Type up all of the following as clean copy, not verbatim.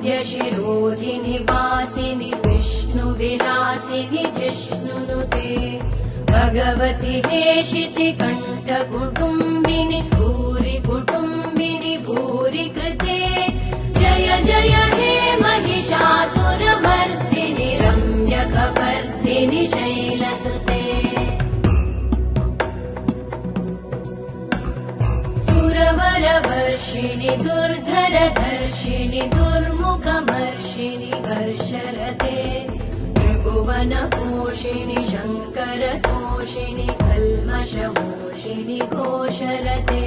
श्रीवरविन्द्यशिरोधिनि वासिनि विष्णुविलासिनि जिष्णुनुते भगवति हेशिति कण्ठकुटुम्बिनि भूरि कुटुम्बिनि भूरि कृते जय जय हे महिषासुरमर्दिनि रम्यकपर्दिनि शैलसुते सुरवरवर्षिणि दुर्धरधर्षिणि दुर्मुखमर्षिणि हर्षरते त्रिभुवनपोषिणि शङ्करतोषिणि कल्मषमोषिणि घोषरते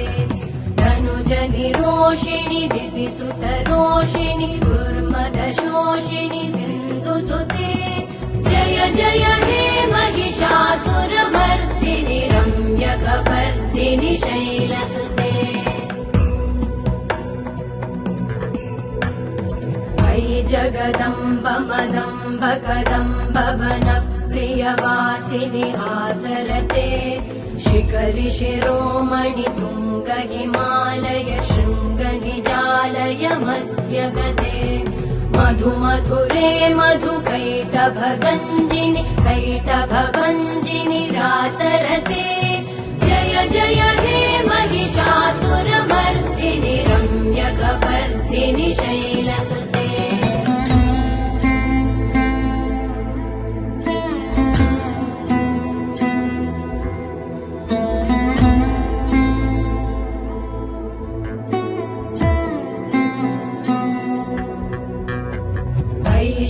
धनुजनिरोषिणि दितिसुतरोषिणि दुर्मदशोषिणि सिन्धुसुते जय जय हे महिषासुरमर्दिनि रम्यकपर्दिनि शैलसुते जगदम्ब मदम्ब कदम्ब वनप्रियवासिनि हासरते शिखरि शिरोमणि तुङ्ग हिमालय शृङ्ग निजालय मध्यगते मधु मधुरे मधु कैटभगञ्जिनि कैटभभञ्जिनि रासरते जय जय हे महिषासुरमर्दिनि रम्यकपर्दिनि शैलसुते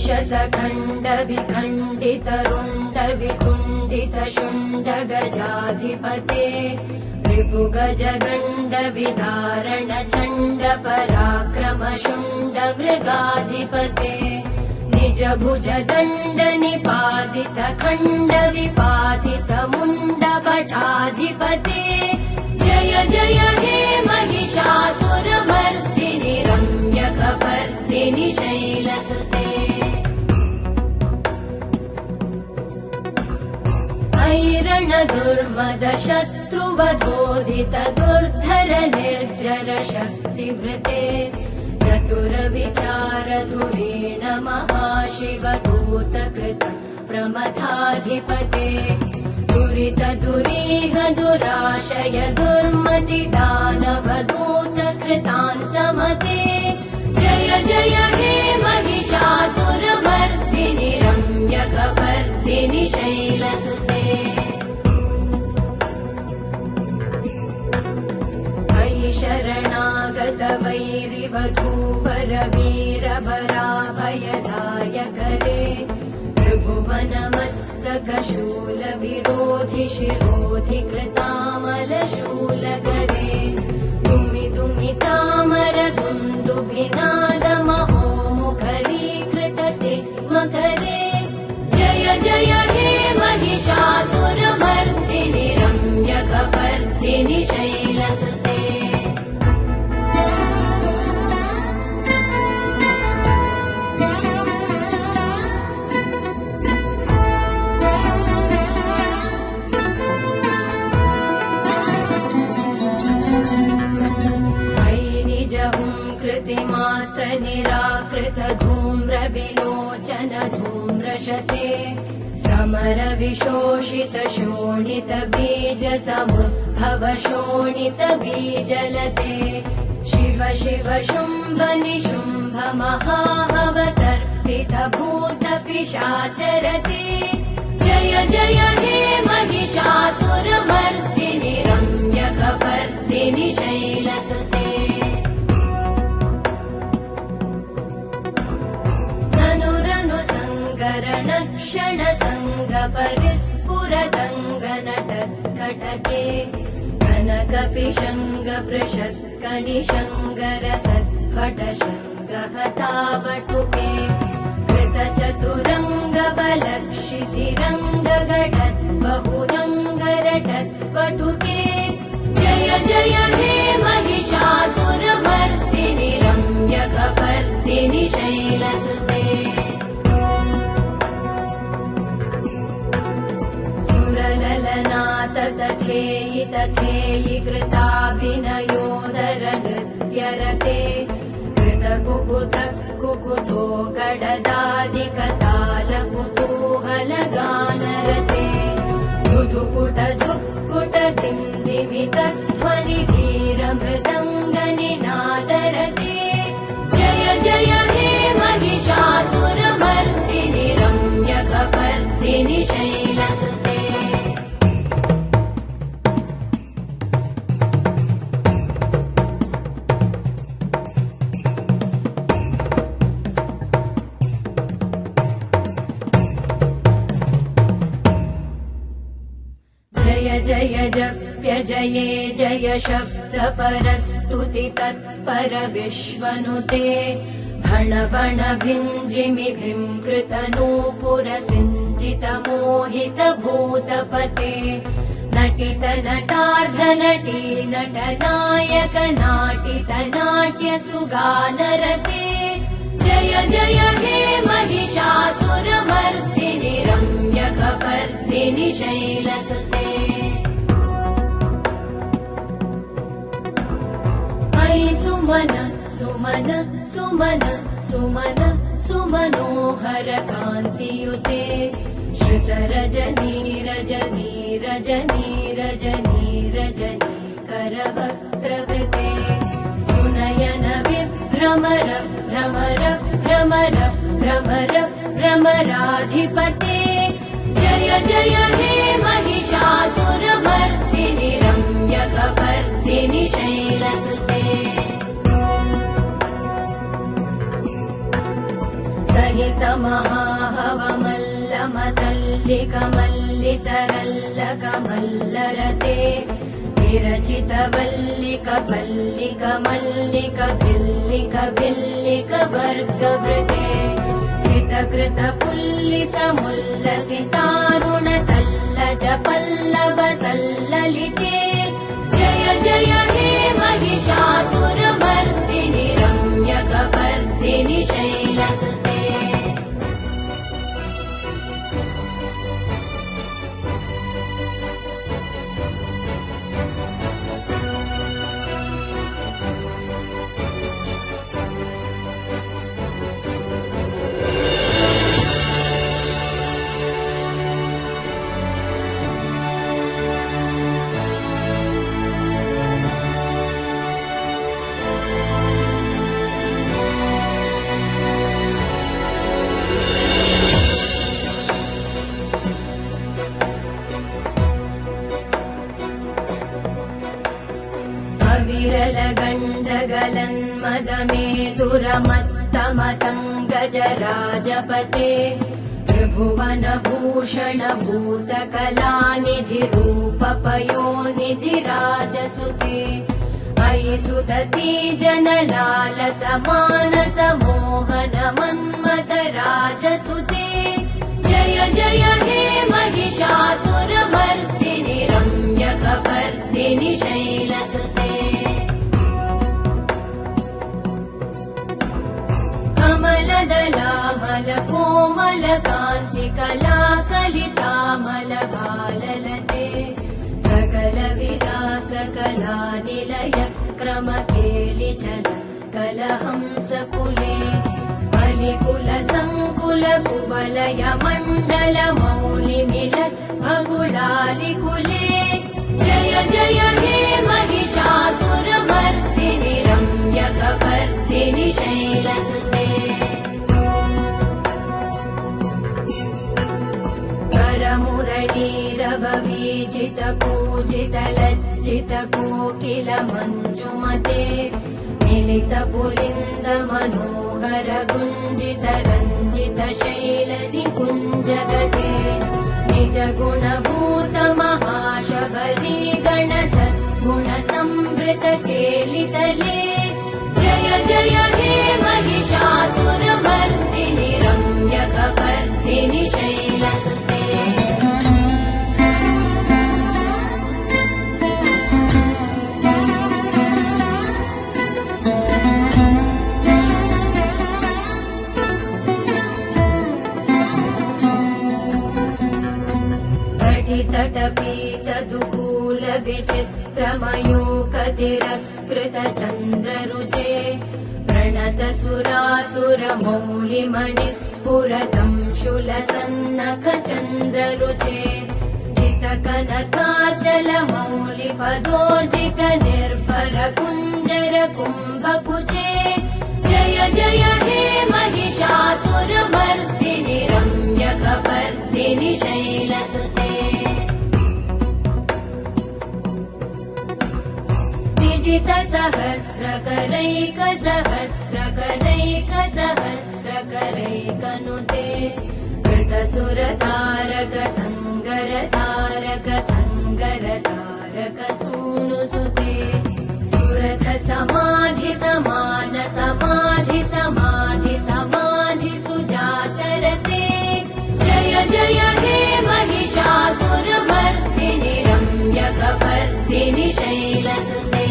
शतखण्ड विखण्डित रुण्ड वितुण्डित शुण्ड गजाधिपते रिपुगज गण्ड विदारण चण्ड पराक्रम शुण्ड मृगाधिपते निज भुज दण्ड निपातित खण्ड विपातित मुण्ड भटाधिपते जय जय हे महिषासुरमर्दिनि रम्यकपर्दिनि शैलसुते ऐरण दुर्मद शत्रुवधोदित दुर्धर निर्जर शक्तिभृते चतुर विचार धुरेण महाशिव दूतकृत प्रमथाधिपते दुरित दुरीह दुराशय दुर्मति दानव दूतकृतान्तमते जय जय हे महिषासुरमर्दिनि रम्यकपर्दिनि शैलसुते शरणागत वैरिवधूवर वीरवराभयदायकरे त्रिभुवनमस्तक शूल विरोधि शिरोधि कृतामल शूलकरे दुमि दुमि तामर दुन्दुभिनाद महोमुखरीकृतते मकरे जय जय हे महिषासुरमर्दिनि रम्यकपर्दिनि शैलसुते मात्र निराकृत धूम्र विलोचन धूम्रशते समर विशोषित शोणित बीज समुद्भव शोणित बीजलते शिव शिव शुम्भ निशुम्भ महाहवतर्पित भूत पिशाचरते जय जय हे महिषासुरमर्दिनि रम्यकपर्दिनि शैलसुते क्षण संग परिस्फुरदङ्गनटत्कटके कनकपिशङ्ग पृषत्कनिशङ्गर सत्फट शृङ्गहतावटुके कृतचतुरङ्ग बलक्षितिरङ्ग घटत् बहुरङ्गरटत्पटुके जय जय हे महिषासुरमर्दिनि रम्यकपर्दिनि शैलसुते तथेयि तथेयि कृताभिनयोदर नृत्यरते कृतकुकुत सडदादिकतालकुतूहलगानरते मृदुकुटधुक्कुट दिन्दिमितध्वनि धीरमृदङ्गनिनादरते जय जय हे महिषासुरमर्दिनि रम्यकपर्दिनि शैलसुते जय जप्य जये जय शब्द परस्तुति तत्पर विश्वनुते भण भण भिञ्जिमि भींकृत नूपुर सिञ्जित मोहित भूतपते नटित नटार्ध नटी नटनायक नाटित नाट्य सुगानरते जय जय हे महिषासुरमर्दिनि रम्यकपर्दिनि शैलसुते सुमन सुमन सुमन सुमन सुमनोहर कान्तियुते श्रुत रजनी रजनी रजनी रजनी रजनी करवक्त्रवृते सुनयन विभ्रमर भ्रमर भ्रमर भ्रमर भ्रमराधिपते जय जय हे महिषासुरमर्दिनि रम्यकपर्दिनि शैलसुते सहित महाहवमल्लमतल्लिकमल्लितरल्लकमल्लरते विरचित वल्लिक पल्लिक मल्लिक भिल्लिक भिल्लिक वर्गवृते सितकृत पुल्लिस मुल्लसितारुण तल्लज पल्लव सल्ललिते जय जय हे महिषासुरमर्दिनि रम्यकपर्दिनि शैलसुते विरलगण्डगलन्मदमेदुरमत्तमतङ्गजराजपते त्रिभुवनभूषण भूतकलानिधिरूपपयोनिधिराजसुते अयि सुदती जनलालसमानस मोहन मन्मथ राजसुते जय जय हे महिषासुरमर्दिनि रम्यकपर्दिनि शैलसुते कमलदलामल कोमल कान्ति कलाकलितामल भाललते सकल विलास कलानिलय क्रम केलिचल कलहंस कुले बलिकुल संकुल कुवलय मण्डल मौलि मिलत् भकुलालिकुले जय जय हे महिषासुरमर्दिनि रम्यकपर्दिनि शैलसुते करमुरलीरववीजित कूजित लज्जित कोकिल मञ्जुमते मिलित पुलिन्द मनोहर गुञ्जित रञ्जित शैल निकुञ्जगते निज गुणभूत महाशबरी गण सद्गुण संभृत केलितले जय जय हे महिषासुरमर्दिनि रम्यकपर्दिनि शैलसुते तटपीतदुकूल विचित्रमयूख तिरस्कृत चन्द्ररुचे प्रणत सुरासुरमौलिमणिस्फुरतं शूलसन्नखचन्द्ररुचे जितकनकाचलमौलिपदोर्जित निर्भर कुञ्जर कुम्भकुचे जय जय हे महिषासुरमर्दिनि रम्यकपर्दिनि शैलसुते सहस्रकरैकसहस्रकरैकनुते कृतसुरतारक सङ्गरतारक सूनुसुते सुरथ समाधि समान समाधि समाधि समाधि सुजातरते जय जय हे महिषासुरमर्दिनि रम्यकपर्दिनि शैलसुते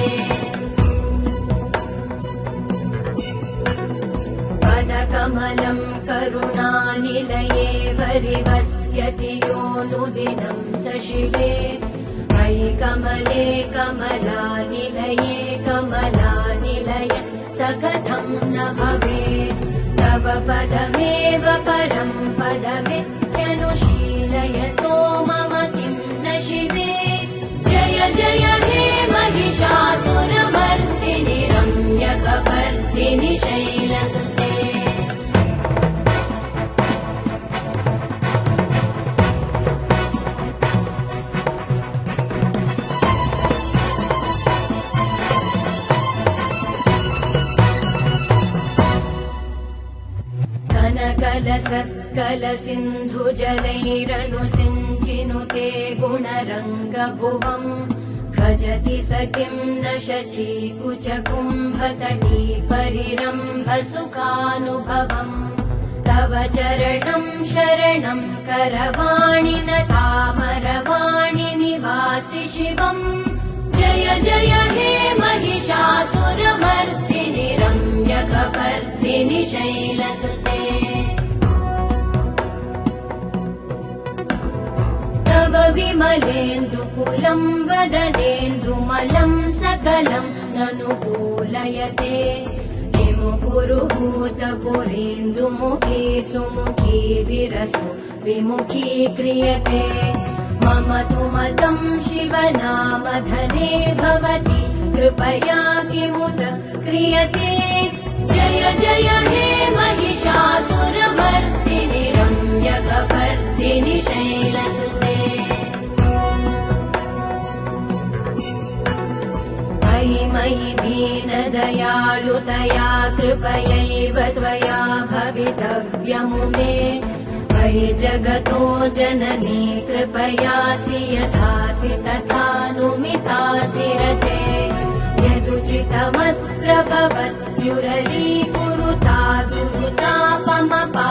पदकमलं करुणानिलये वरिवस्यति योऽनुदिनं स शिवे मयि कमले कमलानिलये कमलानिलय स कथं न भवेत् तव पदमेव परं पदमित्यनुशीलयतो मम किं न शिवे जय जय हे महिषासुरमर्दिनि रम्यकपर्दिनि शैलसुते कनकलसत्कलसिन्धुजलैरनुसिञ्चिनुते गुणरङ्गभुवम् भजति स किं न शचीकुचकुम्भतटी परिरम्भ सुखानुभवम् तव चरणं शरणं करवाणि न तामरवाणि निवासि शिवम् जय जय हे महिषासुरमर्दिनि रम्यकपर्दिनि शैलसुते तव विमलेन्दुकुलं वदनेन्दुमलं सकलं ननुकूलयते किमु पुरुहूतपुरेन्दुमुखी सुमुखी विरसो विमुखी क्रियते मम तु मतं शिवनामधने भवति कृपया किमुत क्रियते जय जय हे महिषासुरमर्दिनि रम्यकपर्दिनि शैलसुते मयि दीनदयालुतया कृपयैव त्वया भवितव्यमुमे मयि जगतो जननी कृपयासि यथासि तथानुमितासि रते यदुचितमत्र भवत्युररीकुरुता दुरुतापमपा